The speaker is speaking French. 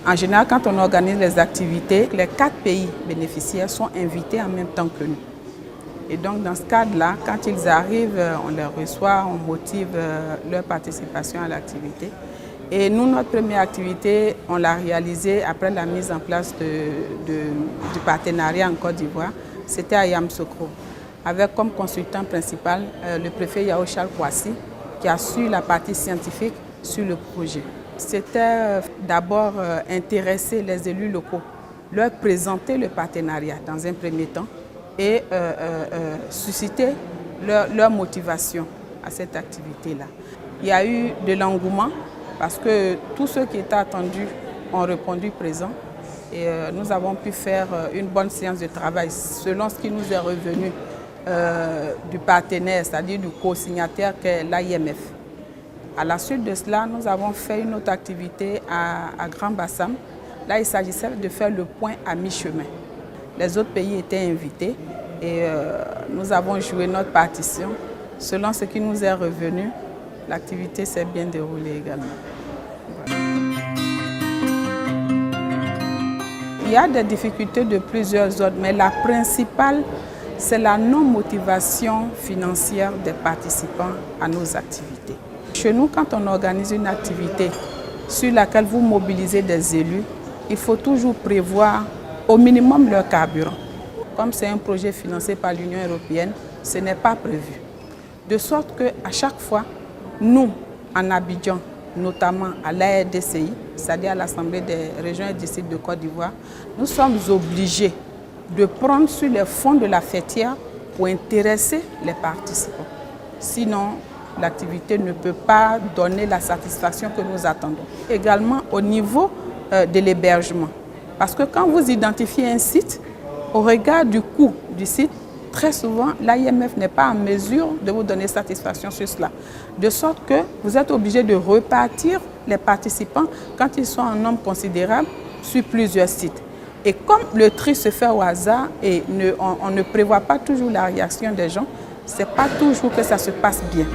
En général, quand on organise les activités, les 4 pays bénéficiaires sont invités en même temps que nous. Et donc, dans ce cadre-là, quand ils arrivent, on les reçoit, on motive leur participation à l'activité. Et nous, notre première activité, on l'a réalisée après la mise en place du partenariat en Côte d'Ivoire. C'était à Yamoussoukro, avec comme consultant principal le préfet Yao Charles Kouassi, qui a su la partie scientifique sur le projet. C'était d'abord intéresser les élus locaux, leur présenter le partenariat dans un premier temps et susciter leur motivation à cette activité-là. Il y a eu de l'engouement parce que tous ceux qui étaient attendus ont répondu présent et nous avons pu faire une bonne séance de travail selon ce qui nous est revenu du partenaire, c'est-à-dire du co-signataire qu'est l'AIMF. À la suite de cela, nous avons fait une autre activité à Grand Bassam. Là, il s'agissait de faire le point à mi-chemin. Les autres pays étaient invités et nous avons joué notre partition. Selon ce qui nous est revenu, l'activité s'est bien déroulée également. Voilà. Il y a des difficultés de plusieurs ordres, mais la principale, c'est la non-motivation financière des participants à nos activités. Chez nous, quand on organise une activité sur laquelle vous mobilisez des élus, il faut toujours prévoir au minimum leur carburant. Comme c'est un projet financé par l'Union européenne, ce n'est pas prévu. De sorte qu'à chaque fois, nous, en Abidjan, notamment à l'ARDCI, c'est-à-dire à l'Assemblée des régions et districts de Côte d'Ivoire, nous sommes obligés de prendre sur les fonds de la fêtière pour intéresser les participants. Sinon, l'activité ne peut pas donner la satisfaction que nous attendons. Également au niveau de l'hébergement. Parce que quand vous identifiez un site, au regard du coût du site, très souvent, l'AIMF n'est pas en mesure de vous donner satisfaction sur cela. De sorte que vous êtes obligé de repartir les participants quand ils sont en nombre considérable sur plusieurs sites. Et comme le tri se fait au hasard et on ne prévoit pas toujours la réaction des gens, ce n'est pas toujours que ça se passe bien.